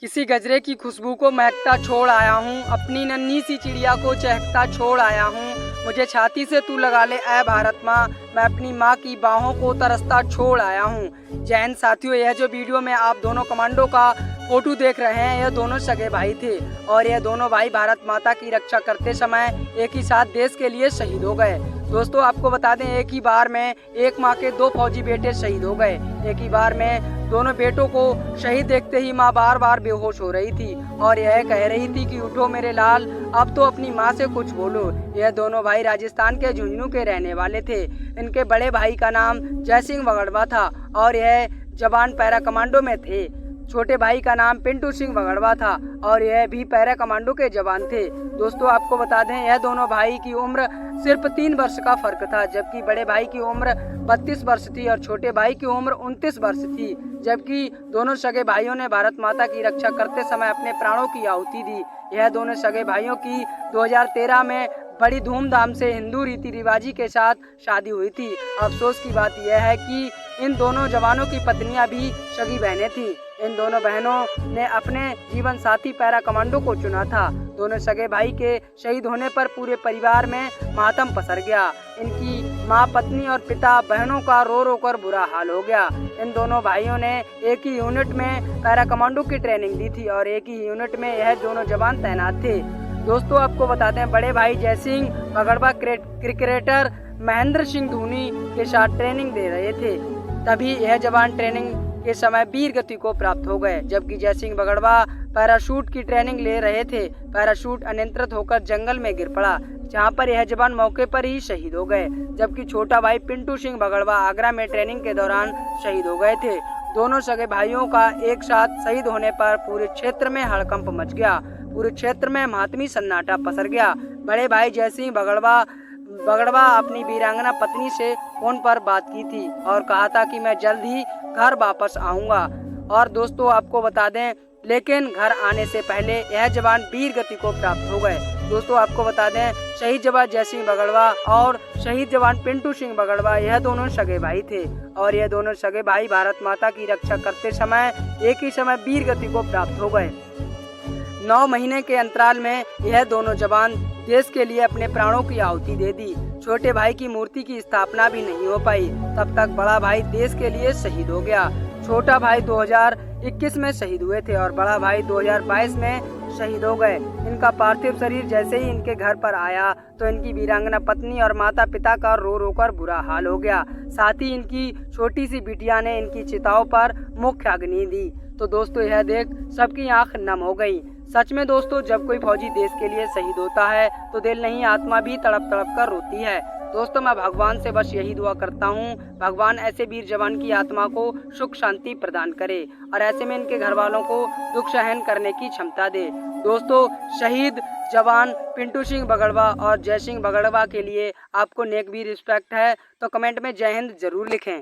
किसी गजरे की खुशबू को महकता छोड़ आया हूँ, अपनी नन्ही सी चिड़िया को चहकता छोड़ आया हूँ। मुझे छाती से तू लगा ले ऐ भारत माँ, मैं अपनी माँ की बाहों को तरसता छोड़ आया हूँ। जय हिंद साथियों, यह जो वीडियो में आप दोनों कमांडो का फोटो देख रहे हैं, यह दोनों सगे भाई थे और यह दोनों भाई भारत माता की रक्षा करते समय एक ही साथ देश के लिए शहीद हो गए। दोस्तों आपको बता दें, एक ही बार में एक माँ के दो फौजी बेटे शहीद हो गए। एक ही बार में दोनों बेटों को शहीद देखते ही माँ बार बार बेहोश हो रही थी और यह कह रही थी कि उठो मेरे लाल, अब तो अपनी माँ से कुछ बोलो। यह दोनों भाई राजस्थान के झुंझुनू के रहने वाले थे। इनके बड़े भाई का नाम जय सिंह वगड़वा था और यह जवान पैरा कमांडो में थे। छोटे भाई का नाम पिंटू सिंह वगड़वा था और यह भी पैरा कमांडो के जवान थे। दोस्तों आपको बता दें, यह दोनों भाई की उम्र सिर्फ 3 वर्ष का फर्क था, जबकि बड़े भाई की उम्र 32 वर्ष थी और छोटे भाई की उम्र 29 वर्ष थी। जबकि दोनों सगे भाइयों ने भारत माता की रक्षा करते समय अपने प्राणों की आहुति दी। यह दोनों सगे भाइयों की 2013 में बड़ी धूमधाम से हिंदू रीति रिवाजी के साथ शादी हुई थी। अफसोस की बात यह है कि इन दोनों जवानों की पत्नियां भी सगी बहनें थीं। इन दोनों बहनों ने अपने जीवन साथी पैरा कमांडो को चुना था। दोनों सगे भाई के शहीद होने पर पूरे परिवार में मातम पसर गया। इनकी माँ, पत्नी और पिता बहनों का रो रो कर बुरा हाल हो गया। इन दोनों भाइयों ने एक ही यूनिट में पैरा कमांडो की ट्रेनिंग दी थी और एक ही यूनिट में यह दोनों जवान तैनात थे। दोस्तों आपको बताते हैं, बड़े भाई जय सिंह वगड़वा क्रिकेटर महेंद्र सिंह धोनी के साथ ट्रेनिंग दे रहे थे, तभी यह जवान ट्रेनिंग के समय वीर गति को प्राप्त हो गए। जबकि जय सिंह वगड़वा पैराशूट की ट्रेनिंग ले रहे थे। पैराशूट अनियंत्रित होकर जंगल में गिर पड़ा, जहां पर यह जवान मौके पर ही शहीद हो गए। जबकि छोटा भाई पिंटू सिंह वगड़वा आगरा में ट्रेनिंग के दौरान शहीद हो गए थे। दोनों सगे भाइयों का एक साथ शहीद होने पर पूरे क्षेत्र में हड़कंप मच गया। पूरे क्षेत्र में मातमी सन्नाटा पसर गया। बड़े भाई जय सिंह वगड़वा अपनी वीरांगना पत्नी से फोन पर बात की थी और कहा था कि मैं जल्द ही घर वापस आऊंगा। और दोस्तों आपको बता दें, लेकिन घर आने से पहले यह जवान वीर गति को प्राप्त हो गए। दोस्तों आपको बता दें, शहीद जवान जय सिंह वगड़वा और शहीद जवान पिंटू सिंह वगड़वा यह दोनों सगे भाई थे और यह दोनों सगे भाई भारत माता की रक्षा करते समय एक ही समय वीर गति को प्राप्त हो गए। 9 महीने के अंतराल में यह दोनों जवान देश के लिए अपने प्राणों की आहुति दे दी। छोटे भाई की मूर्ति की स्थापना भी नहीं हो पाई, तब तक बड़ा भाई देश के लिए शहीद हो गया। छोटा भाई 2021 में शहीद हुए थे और बड़ा भाई 2022 में शहीद हो गए। इनका पार्थिव शरीर जैसे ही इनके घर पर आया तो इनकी वीरांगना पत्नी और माता पिता का रो रो कर बुरा हाल हो गया। साथ ही इनकी छोटी सी बिटिया ने इनकी चिताओं पर मुख्य अग्नि दी। तो दोस्तों यह देख सबकी आंख नम हो गई। सच में दोस्तों, जब कोई फौजी देश के लिए शहीद होता है तो दिल नहीं आत्मा भी तड़प तड़प कर रोती है। दोस्तों मैं भगवान से बस यही दुआ करता हूँ, भगवान ऐसे वीर जवान की आत्मा को सुख शांति प्रदान करे और ऐसे में इनके घर वालों को दुख सहन करने की क्षमता दे। दोस्तों शहीद जवान पिंटू सिंह वगड़वा और जय सिंह वगड़वा के लिए आपको नेक भी रिस्पेक्ट है, तो कमेंट में जय हिंद जरूर लिखें।